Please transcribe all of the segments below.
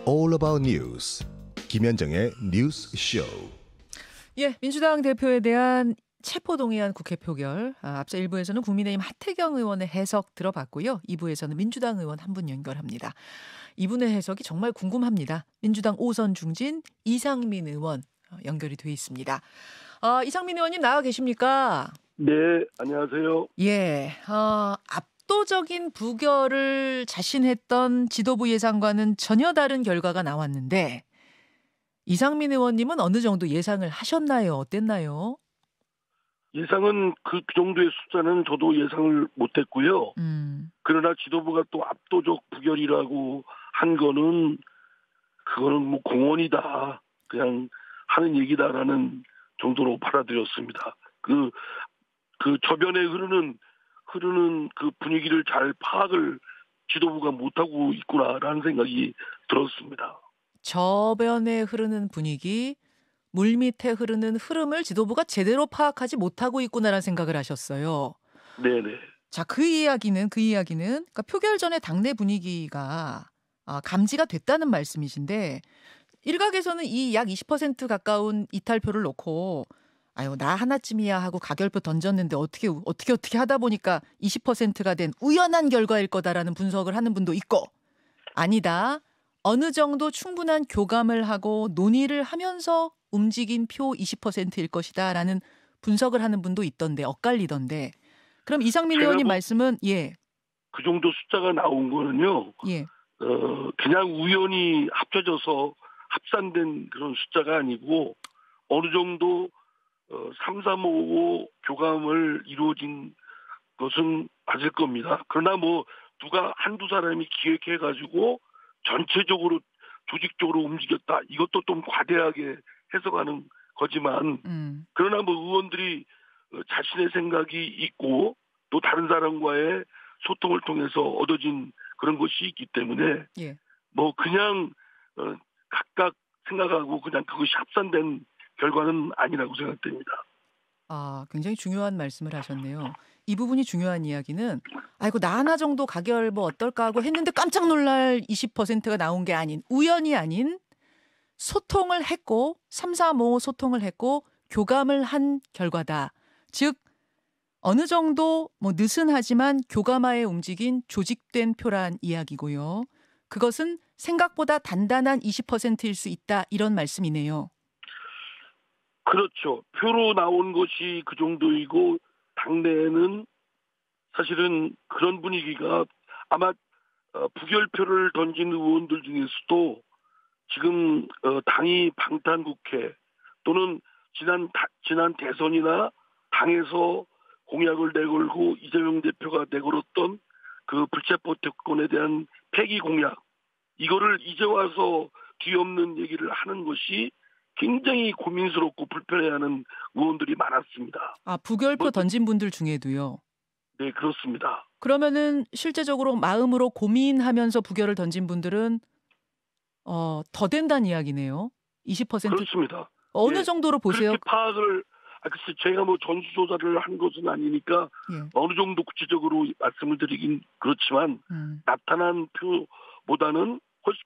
all about news. 김현정의 뉴스 쇼. 예, 민주당 대표에 대한 체포동의안 국회 표결. 앞서 1부에서는 국민의힘 하태경 의원의 해석 들어봤고요. 2부에서는 민주당 의원 한 분 연결합니다. 이분의 해석이 정말 궁금합니다. 민주당 오선 중진 이상민 의원 연결이 돼 있습니다. 이상민 의원님 나와 계십니까? 네, 안녕하세요. 예, 압도적인 부결을 자신했던 지도부 예상과는 전혀 다른 결과가 나왔는데 이상민 의원님은 어느 정도 예상을 하셨나요? 어땠나요? 예상은 그 정도의 숫자는 저도 예상을 못했고요. 그러나 지도부가 또 압도적 부결이라고 한 거는 그거는 뭐 공언이다, 그냥 하는 얘기다라는 정도로 받아들였습니다. 그 저변에 흐르는 그 분위기를 잘 파악을 지도부가 못하고 있구나라는 생각이 들었습니다. 저변에 흐르는 분위기, 물밑에 흐르는 흐름을 지도부가 제대로 파악하지 못하고 있구나라는 생각을 하셨어요. 네네. 자, 그 이야기는 그러니까 표결 전에 당내 분위기가 감지가 됐다는 말씀이신데 일각에서는 이 약 20% 가까운 이탈표를 놓고 아유 나 하나쯤이야 하고 가결표 던졌는데 어떻게 하다 보니까 20%가 된 우연한 결과일 거다라는 분석을 하는 분도 있고 아니다. 어느 정도 충분한 교감을 하고 논의를 하면서 움직인 표 20%일 것이다라는 분석을 하는 분도 있던데 엇갈리던데 그럼 이상민 의원님 말씀은 예. 그 정도 숫자가 나온 거는요. 예. 그냥 우연히 합쳐져서 합산된 그런 숫자가 아니고 어느 정도 3, 3, 5 교감을 이루어진 것은 맞을 겁니다. 그러나 뭐 누가 한두 사람이 기획해가지고 전체적으로 조직적으로 움직였다. 이것도 좀 과대하게 해석하는 거지만 그러나 뭐 의원들이 자신의 생각이 있고 또 다른 사람과의 소통을 통해서 얻어진 그런 것이 있기 때문에 예. 뭐 그냥 각각 생각하고 그냥 그것이 합산된 결과는 아니라고 생각됩니다. 굉장히 중요한 말씀을 하셨네요. 이 부분이 중요한 이야기는 아이고 나 하나 정도 가결 뭐 어떨까 하고 했는데 깜짝 놀랄 20%가 나온 게 아닌 우연이 아닌 소통을 했고 3, 4, 5 소통을 했고 교감을 한 결과다. 즉 어느 정도 뭐 느슨하지만 교감하에 움직인 조직된 표란 이야기고요. 그것은 생각보다 단단한 20%일 수 있다. 이런 말씀이네요. 그렇죠. 표로 나온 것이 그 정도이고 당내에는 사실은 그런 분위기가 아마 부결표를 던진 의원들 중에서도 지금 당이 방탄국회 또는 지난 대선이나 당에서 공약을 내걸고 이재명 대표가 내걸었던 그 불체포 특권에 대한 폐기 공약 이거를 이제 와서 뒤엎는 얘기를 하는 것이 굉장히 고민스럽고 불편해하는 의원들이 많았습니다. 부결표 던진 분들 중에도요. 네, 그렇습니다. 그러면은 실제적으로 마음으로 고민하면서 부결을 던진 분들은 더 된다는 이야기네요. 20%. 그렇습니다. 어느 정도로 보세요? 그렇게 파악을 글쎄 제가 뭐 전수조사를 한 것은 아니니까 예. 어느 정도 구체적으로 말씀을 드리긴 그렇지만 나타난 표보다는 훨씬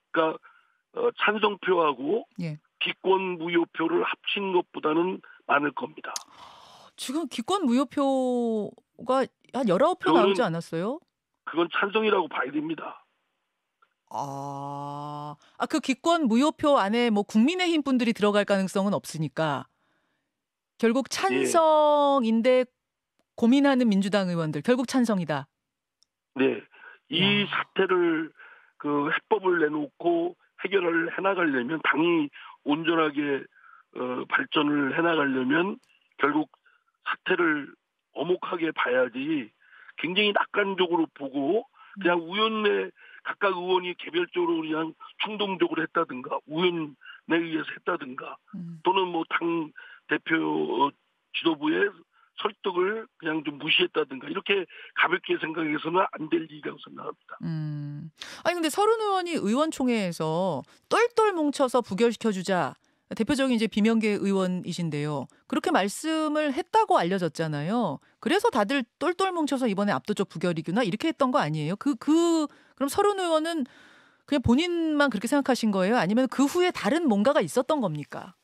찬성표하고 예. 기권 무효표를 합친 것보다는 많을 겁니다. 지금 기권 무효표가 한 19표 나오지 않았어요? 그건 찬성이라고 봐야 됩니다. 그 기권 무효표 안에 뭐 국민의힘 분들이 들어갈 가능성은 없으니까 결국 찬성인데 고민하는 민주당 의원들 결국 찬성이다. 네, 이 사태를 그 해법을 내놓고 해결을 해나가려면 당이 온전하게 발전을 해나가려면 결국 사태를 엄혹하게 봐야지 굉장히 낙관적으로 보고 그냥 우연에 각각 의원이 개별적으로 그냥 충동적으로 했다든가 우연에 의해서 했다든가 또는 뭐 당 대표 지도부의 설득을 그냥 좀 무시했다든가 이렇게 가볍게 생각해서는 안 될 일이라고 생각합니다. 아니 근데 서른 의원이 의원총회에서 똘똘 뭉쳐서 부결시켜주자. 대표적인 이제 비명계 의원이신데요. 그렇게 말씀을 했다고 알려졌잖아요. 그래서 다들 똘똘 뭉쳐서 이번에 압도적 부결이구나 이렇게 했던 거 아니에요? 그럼 서른 의원은 그냥 본인만 그렇게 생각하신 거예요? 아니면 그 후에 다른 뭔가가 있었던 겁니까?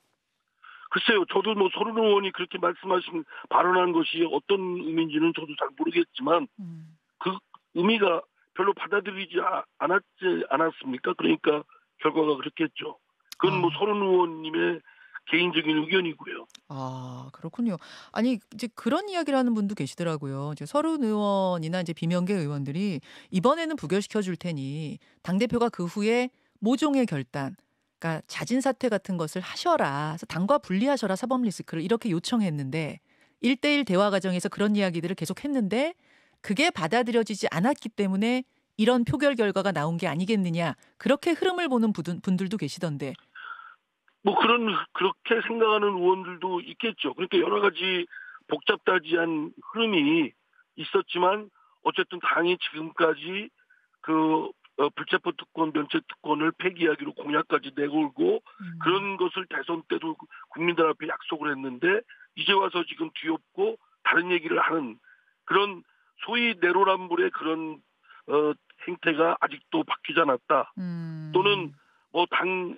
글쎄요, 저도 뭐 서른 의원이 그렇게 발언한 것이 어떤 의미인지는 저도 잘 모르겠지만 그 의미가 별로 받아들이지 않았지 않았습니까? 그러니까 결과가 그렇겠죠. 그건 뭐 서른 의원님의 개인적인 의견이고요. 아, 그렇군요. 아니, 이제 그런 이야기를 하는 분도 계시더라고요. 이제 서른 의원이나 이제 비명계 의원들이 이번에는 부결시켜 줄 테니 당대표가 그 후에 모종의 결단, 그러니까 자진 사퇴 같은 것을 하셔라. 그래서 당과 분리하셔라. 사법 리스크를 이렇게 요청했는데 1대1 대화 과정에서 그런 이야기들을 계속 했는데 그게 받아들여지지 않았기 때문에 이런 표결 결과가 나온 게 아니겠느냐. 그렇게 흐름을 보는 분들도 계시던데. 뭐 그렇게 생각하는 의원들도 있겠죠. 그러니까 여러 가지 복잡다지한 흐름이 있었지만 어쨌든 당이 지금까지 불체포 특권, 면책 특권을 폐기하기로 공약까지 내걸고 그런 것을 대선 때도 국민들 앞에 약속을 했는데 이제 와서 지금 뒤엎고 다른 얘기를 하는 그런 소위 내로남불의 그런 행태가 아직도 바뀌지 않았다. 또는 뭐 당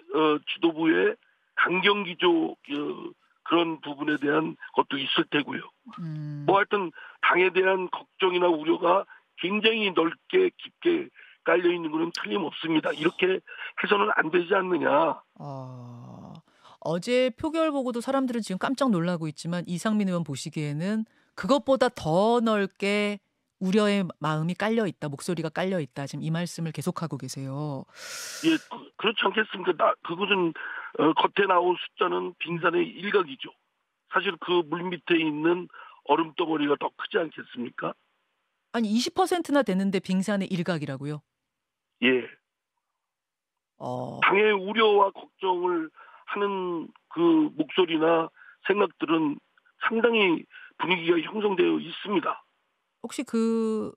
지도부의 강경기조 그런 부분에 대한 것도 있을 테고요. 뭐 하여튼 당에 대한 걱정이나 우려가 굉장히 넓게 깊게 깔려 있는 것은 틀림없습니다. 이렇게 해서는 안 되지 않느냐. 어제 표결 보고도 사람들은 지금 깜짝 놀라고 있지만 이상민 의원 보시기에는 그것보다 더 넓게 우려의 마음이 깔려 있다, 목소리가 깔려 있다. 지금 이 말씀을 계속하고 계세요. 예, 그렇지 않겠습니까? 그것은 겉에 나온 숫자는 빙산의 일각이죠. 사실 그 물 밑에 있는 얼음 덩어리가 더 크지 않겠습니까? 아니 20%나 되는데 빙산의 일각이라고요? 예. 당의 우려와 걱정을 하는 그 목소리나 생각들은 상당히 분위기가 형성되어 있습니다. 혹시 그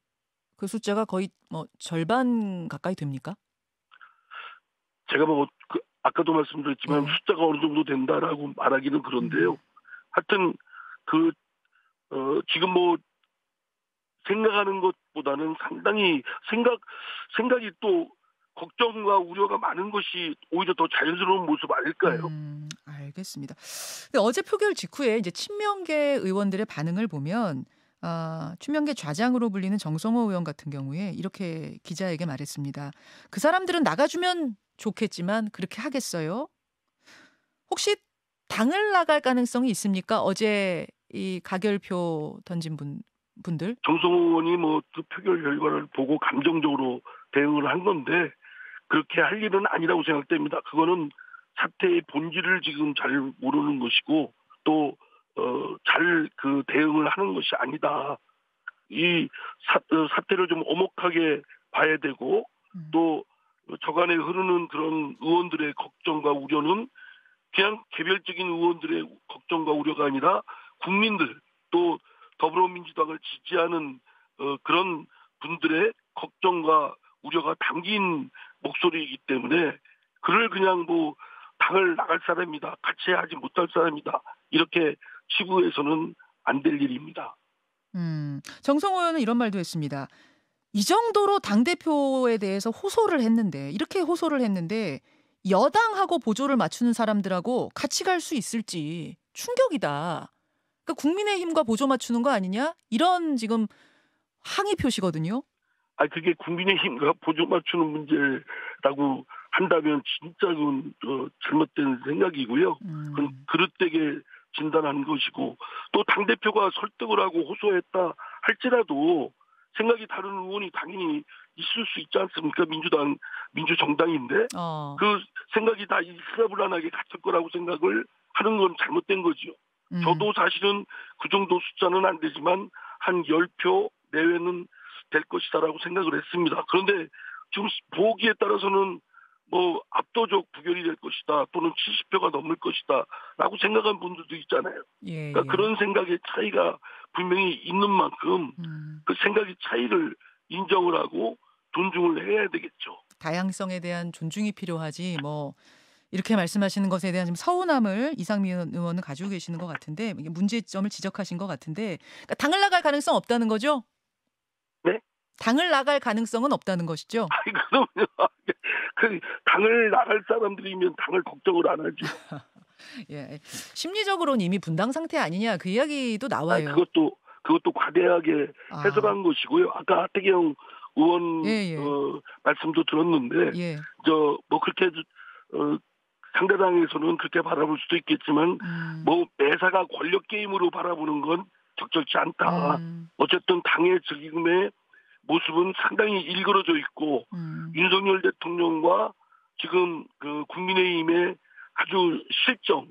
숫자가 거의 뭐 절반 가까이 됩니까? 제가 아까도 말씀드렸지만 숫자가 어느 정도 된다라고 말하기는 그런데요. 하여튼 지금 뭐 생각하는 것보다는 상당히 생각이 또 걱정과 우려가 많은 것이 오히려 더 자연스러운 모습 아닐까요? 알겠습니다. 근데 어제 표결 직후에 이제 친명계 의원들의 반응을 보면 친명계 좌장으로 불리는 정성호 의원 같은 경우에 이렇게 기자에게 말했습니다. 그 사람들은 나가주면 좋겠지만 그렇게 하겠어요? 혹시 당을 나갈 가능성이 있습니까? 어제 이 가결표 던진 분들? 정성호 의원이 그 표결 결과를 보고 감정적으로 대응을 한 건데 그렇게 할 일은 아니라고 생각됩니다. 그거는 사태의 본질을 지금 잘 모르는 것이고 또 잘 대응을 하는 것이 아니다. 이 사태를 좀 엄혹하게 봐야 되고 또 저간에 흐르는 그런 의원들의 걱정과 우려는 그냥 개별적인 의원들의 걱정과 우려가 아니라 국민들 또 더불어민주당을 지지하는 그런 분들의 걱정과 우려가 담긴 목소리이기 때문에 그를 그냥 당을 나갈 사람이다. 같이 하지 못할 사람이다. 이렇게 치부해서는 안 될 일입니다. 정성호 의원은 이런 말도 했습니다. 이 정도로 당대표에 대해서 이렇게 호소를 했는데 여당하고 보조를 맞추는 사람들하고 같이 갈 수 있을지 충격이다. 그러니까 국민의힘과 보조 맞추는 거 아니냐? 이런 지금 항의 표시거든요. 그게 국민의힘과 보조 맞추는 문제라고 한다면 진짜 그건 잘못된 생각이고요. 그건 그릇되게 진단한 것이고 또 당대표가 설득을 하고 호소했다 할지라도 생각이 다른 의원이 당연히 있을 수 있지 않습니까? 민주정당인데 그 생각이 다 일사불란하게 같을 거라고 생각을 하는 건 잘못된 거죠. 저도 사실은 그 정도 숫자는 안 되지만 한 10표 내외는 될 것이다라고 생각을 했습니다. 그런데 지금 보기에 따라서는 압도적 부결이 될 것이다 또는 70표가 넘을 것이다 라고 생각한 분들도 있잖아요. 그러니까 그런 생각의 차이가 분명히 있는 만큼 그 생각의 차이를 인정을 하고 존중을 해야 되겠죠. 다양성에 대한 존중이 필요하지 이렇게 말씀하시는 것에 대한 좀 서운함을 이상민 의원은 가지고 계시는 것 같은데 문제점을 지적하신 것 같은데 그러니까 당을 나갈 가능성 없다는 거죠? 네? 당을 나갈 가능성은 없다는 것이죠? 그럼요. 그 당을 나갈 사람들이면 당을 걱정을 안 하죠. 예. 심리적으로는 이미 분당 상태 아니냐 그 이야기도 아니, 나와요. 그것도 과대하게 아. 해석한 것이고요. 아까 하태경 의원 예. 말씀도 들었는데 예. 뭐 그렇게 상대당에서는 그렇게 바라볼 수도 있겠지만 뭐 매사가 권력 게임으로 바라보는 건 적절치 않다. 어쨌든 당의 지금의 모습은 상당히 일그러져 있고 윤석열 대통령과 지금 그 국민의힘의 아주 실정,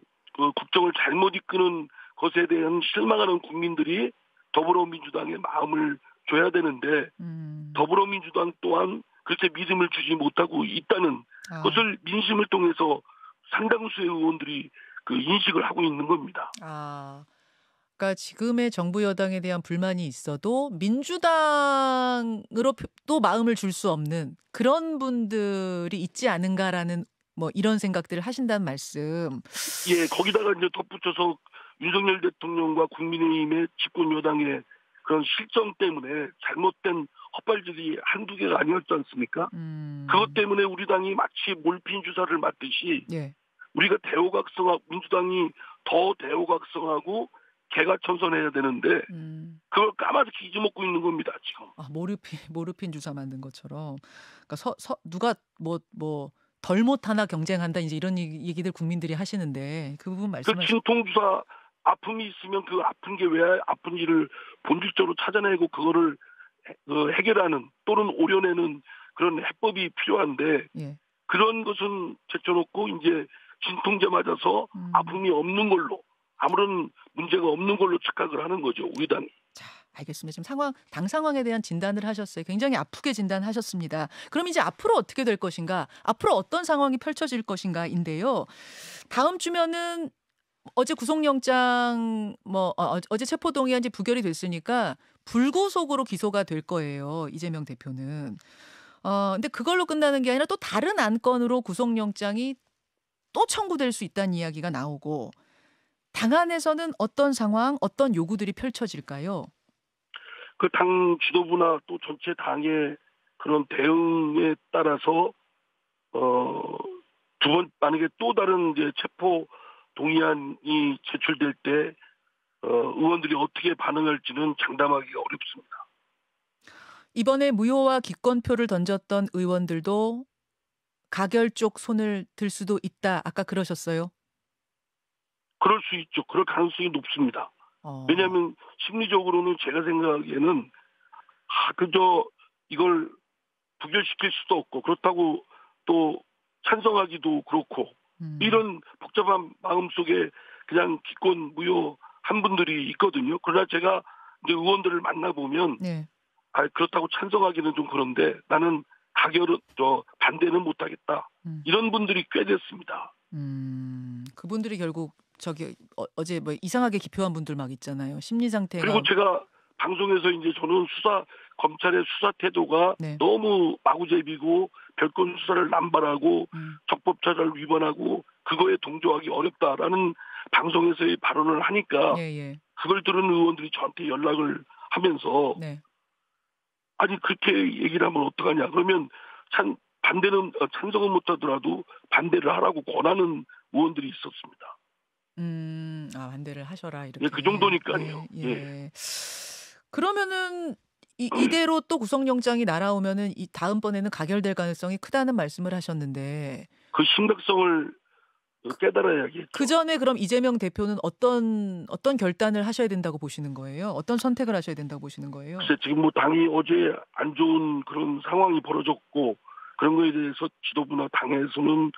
국정을 잘못 이끄는 것에 대한 실망하는 국민들이 더불어민주당에 마음을 줘야 되는데 더불어민주당 또한 그렇게 믿음을 주지 못하고 있다는 것을 민심을 통해서 상당수의 의원들이 그 인식을 하고 있는 겁니다. 그러니까 지금의 정부 여당에 대한 불만이 있어도 민주당으로 또 마음을 줄 수 없는 그런 분들이 있지 않은가라는 뭐 이런 생각들을 하신다는 말씀. 예, 거기다가 이제 덧붙여서 윤석열 대통령과 국민의힘의 집권 여당의 그런 실정 때문에 잘못된 헛발질이 한두 개가 아니었지 않습니까? 그것 때문에 우리 당이 마치 몰핀 주사를 맞듯이 예. 우리가 대호각성하고 민주당이 더 대호각성하고 개가천선해야 되는데 그걸 까마득히 잊어먹고 있는 겁니다 지금. 모르핀 주사 만든 것처럼. 그러니까 누가 뭐 덜 못하나 경쟁한다 이제 이런 얘기들 국민들이 하시는데 그 부분 말씀하시죠. 그 진통 주사 아픔이 있으면 그 아픈 게 왜 아픈지를 본질적으로 찾아내고 그거를 해결하는 또는 오려내는 그런 해법이 필요한데 예. 그런 것은 제쳐놓고 이제 진통제 맞아서 아픔이 없는 걸로 아무런 문제가 없는 걸로 착각을 하는 거죠 우리 당이. 자, 알겠습니다. 지금 당 상황에 대한 진단을 하셨어요. 굉장히 아프게 진단하셨습니다. 그럼 이제 앞으로 어떻게 될 것인가? 앞으로 어떤 상황이 펼쳐질 것인가인데요. 다음 주면은 어제 구속영장 어제 체포동의안 이제 부결이 됐으니까 불구속으로 기소가 될 거예요. 이재명 대표는. 근데 그걸로 끝나는 게 아니라 또 다른 안건으로 구속영장이 또 청구될 수 있다는 이야기가 나오고 당 안에서는 어떤 상황, 어떤 요구들이 펼쳐질까요? 그 당 지도부나 또 전체 당의 그런 대응에 따라서 만약에 또 다른 이제 체포 동의안이 제출될 때 의원들이 어떻게 반응할지는 장담하기가 어렵습니다. 이번에 무효와 기권표를 던졌던 의원들도 가결 쪽 손을 들 수도 있다. 아까 그러셨어요? 그럴 수 있죠. 그럴 가능성이 높습니다. 왜냐하면 심리적으로는 제가 생각하기에는 그저 이걸 부결시킬 수도 없고 그렇다고 또 찬성하기도 그렇고 이런 복잡한 마음속에 그냥 기권 무효한 분들이 있거든요. 그러나 제가 이제 의원들을 만나보면 네. 그렇다고 찬성하기는 좀 그런데 나는 가결은 반대는 못하겠다. 이런 분들이 꽤 됐습니다. 그분들이 결국 어제 뭐 이상하게 기표한 분들 막 있잖아요. 심리 상태가. 그리고 제가 방송에서 이제 저는 검찰의 수사 태도가 네. 너무 마구잡이고 별건 수사를 남발하고 적법처를 위반하고 그거에 동조하기 어렵다라는 방송에서의 발언을 하니까 예. 그걸 들은 의원들이 저한테 연락을 하면서 네. 아니 그렇게 얘기를 하면 어떡하냐. 그러면 찬성은 못하더라도 반대를 하라고 권하는 의원들이 있었습니다. 반대를 하셔라 이렇게. 예, 그 정도니까요. 예. 그러면은 이대로 또 구속영장이 날아오면은 이 다음번에는 가결될 가능성이 크다는 말씀을 하셨는데 그 심각성을 깨달아야겠죠. 그 전에 그럼 이재명 대표는 어떤 결단을 하셔야 된다고 보시는 거예요? 어떤 선택을 하셔야 된다고 보시는 거예요? 글쎄 지금 뭐 당이 어제 안 좋은 그런 상황이 벌어졌고 그런 거에 대해서 지도부나 당에서는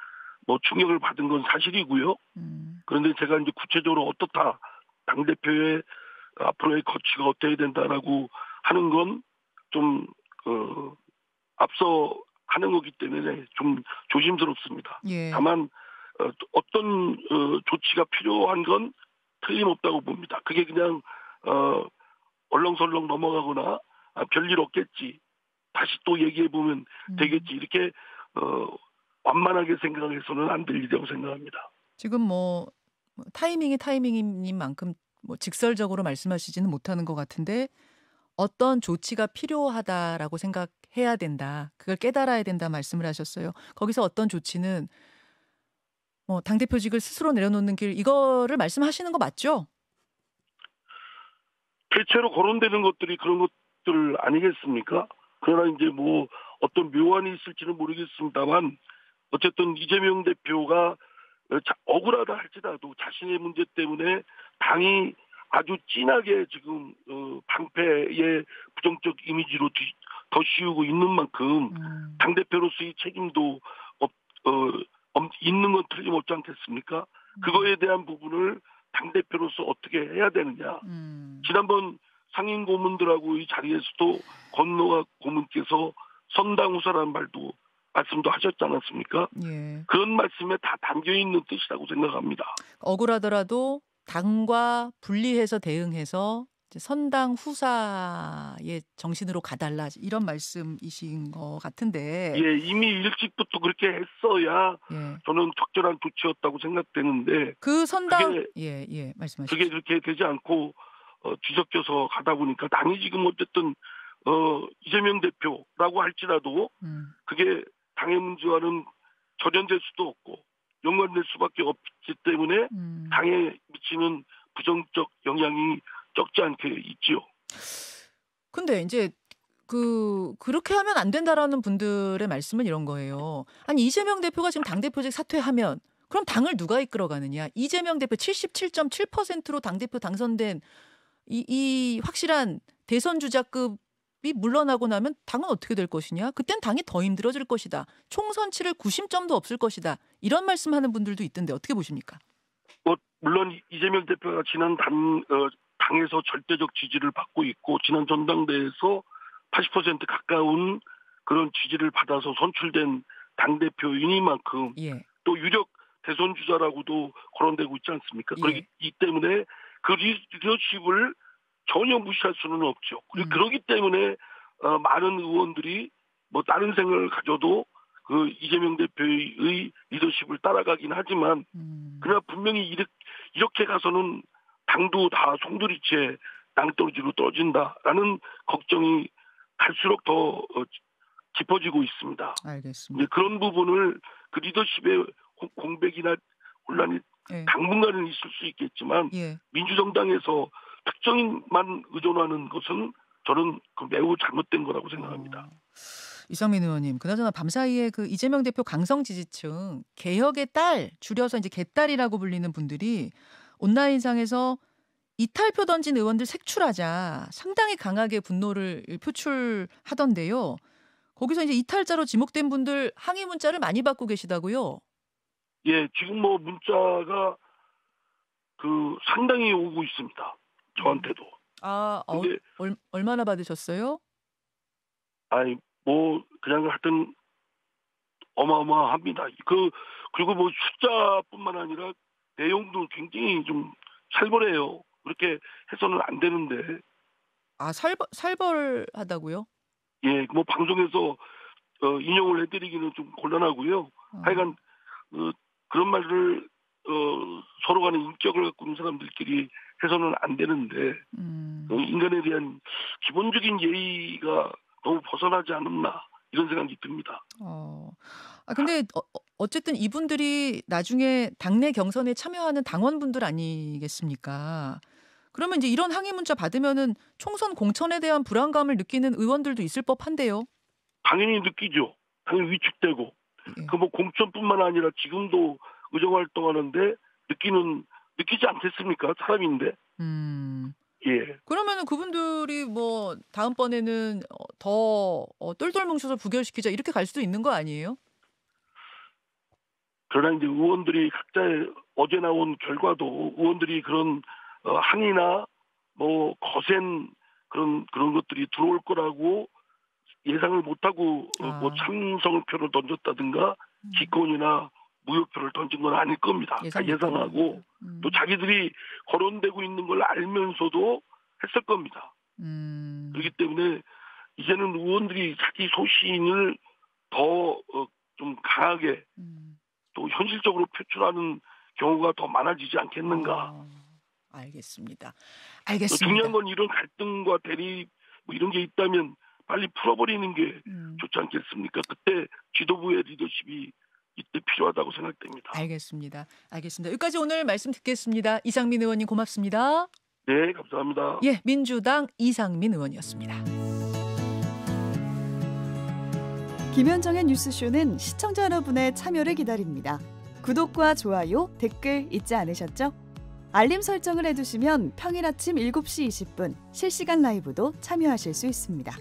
뭐 충격을 받은 건 사실이고요. 그런데 제가 이제 구체적으로 어떻다 당대표의 앞으로의 거취가 어떻게 된다라고 하는 건 좀 앞서 하는 거기 때문에 좀 조심스럽습니다. 예. 다만 어떤 조치가 필요한 건 틀림없다고 봅니다. 그게 그냥 얼렁설렁 넘어가거나 별일 없겠지. 다시 또 얘기해 보면 되겠지. 이렇게 완만하게 생각해서는 안 될 일이라고 생각합니다. 지금 뭐 타이밍인 만큼 뭐 직설적으로 말씀하시지는 못하는 것 같은데 어떤 조치가 필요하다라고 생각해야 된다. 그걸 깨달아야 된다 말씀을 하셨어요. 거기서 어떤 조치는 뭐 당대표직을 스스로 내려놓는 길 이거를 말씀하시는 거 맞죠? 대체로 거론되는 것들이 그런 것들 아니겠습니까? 그러나 이제 뭐 어떤 묘안이 있을지는 모르겠습니다만 어쨌든 이재명 대표가 억울하다 할지라도 자신의 문제 때문에 당이 아주 진하게 지금 방패의 부정적 이미지로 더 씌우고 있는 만큼 당대표로서의 책임도 있는 건 틀림없지 않겠습니까? 그거에 대한 부분을 당대표로서 어떻게 해야 되느냐. 지난번 상임 고문들하고 이 자리에서도 권노아 고문께서 선당후사라는 말씀도 하셨지 않았습니까? 예. 그런 말씀에 다 담겨있는 뜻이라고 생각합니다. 억울하더라도 당과 분리해서 대응해서 이제 선당 후사의 정신으로 가달라 이런 말씀이신 것 같은데. 예, 이미 일찍부터 그렇게 했어야 예. 저는 적절한 조치였다고 생각되는데 그 선당 그게 말씀하십시오. 그게 그렇게 되지 않고 뒤섞여서 가다 보니까 당이 지금 어쨌든 이재명 대표라고 할지라도 그게 당의 문제와는 절연될 수도 없고 연관될 수밖에 없기 때문에 당에 미치는 부정적 영향이 적지 않게 있지요. 근데 이제 그렇게 하면 안 된다라는 분들의 말씀은 이런 거예요. 아니 이재명 대표가 지금 당대표직 사퇴하면 그럼 당을 누가 이끌어가느냐. 이재명 대표 77.7%로 당대표 당선된 이 확실한 대선 주자급이 물러나고 나면 당은 어떻게 될 것이냐. 그땐 당이 더 힘들어질 것이다. 총선 치를 구심점도 없을 것이다. 이런 말씀하는 분들도 있던데 어떻게 보십니까? 물론 이재명 대표가 지난 당에서 절대적 지지를 받고 있고 지난 전당대회에서 80% 가까운 그런 지지를 받아서 선출된 당대표이니만큼 예. 또 유력 대선 주자라고도 거론되고 있지 않습니까? 예. 그렇기 때문에 그 리더십을 전혀 무시할 수는 없죠. 그렇기 때문에 많은 의원들이 뭐 다른 생각을 가져도 그 이재명 대표의 리더십을 따라가긴 하지만 그러나 분명히 이렇게 가서는 당도 다 송두리째 낭떠러지로 떨어진다라는 걱정이 갈수록 더 깊어지고 있습니다. 알겠습니다. 그런 부분을 그 리더십의 공백이나 혼란이 예. 당분간은 있을 수 있겠지만 예. 민주정당에서 특정인만 의존하는 것은 저는 매우 잘못된 거라고 생각합니다. 이상민 의원님, 그나저나 밤사이에 그 이재명 대표 강성 지지층 개혁의 딸 줄여서 이제 개딸이라고 불리는 분들이 온라인상에서 이탈표 던진 의원들 색출하자 상당히 강하게 분노를 표출하던데요. 거기서 이제 이탈자로 지목된 분들 항의 문자를 많이 받고 계시다고요? 예, 지금 뭐 문자가 상당히 오고 있습니다. 저한테도. 근데 얼마나 받으셨어요? 아니 뭐 그냥 하여튼 어마어마합니다. 그리고 뭐 숫자뿐만 아니라 내용도 굉장히 좀 살벌해요. 그렇게 해서는 안 되는데. 살벌하다고요? 예, 뭐 방송에서 인용을 해드리기는 좀 곤란하고요. 하여간 그런 말을 서로 간의 인격을 갖고 있는 사람들끼리 해서는 안 되는데 인간에 대한 기본적인 예의가 너무 벗어나지 않았나 이런 생각이 듭니다. 근데 어쨌든 이분들이 나중에 당내 경선에 참여하는 당원분들 아니겠습니까? 그러면 이제 이런 항의 문자 받으면은 총선 공천에 대한 불안감을 느끼는 의원들도 있을 법한데요. 당연히 느끼죠. 당연히 위축되고. 예. 그 뭐 공천뿐만 아니라 지금도 의정 활동하는데 느끼지 않겠습니까? 사람인데. 예. 그러면은 그분들이 뭐 다음번에는 더 똘똘 뭉쳐서 부결시키자 이렇게 갈 수도 있는 거 아니에요? 그러나 이제 의원들이 각자의 어제 나온 결과도 의원들이 그런 항의나 뭐 거센 그런 것들이 들어올 거라고 예상을 못하고 뭐 찬성표를 던졌다든가 기권이나 무효표를 던진 건 아닐 겁니다. 예상하고 또 자기들이 거론되고 있는 걸 알면서도 했을 겁니다. 그렇기 때문에 이제는 의원들이 자기 소신을 더 좀 강하게 또 현실적으로 표출하는 경우가 더 많아지지 않겠는가. 알겠습니다. 중요한 건 이런 갈등과 대립 뭐 이런 게 있다면 빨리 풀어버리는 게 좋지 않겠습니까? 그때 지도부의 리더십이 이때 필요하다고 생각됩니다. 알겠습니다. 여기까지 오늘 말씀 듣겠습니다. 이상민 의원님 고맙습니다. 네, 감사합니다. 예, 민주당 이상민 의원이었습니다. 김현정의 뉴스쇼는 시청자 여러분의 참여를 기다립니다. 구독과 좋아요, 댓글 잊지 않으셨죠? 알림 설정을 해두시면 평일 아침 7시 20분 실시간 라이브도 참여하실 수 있습니다.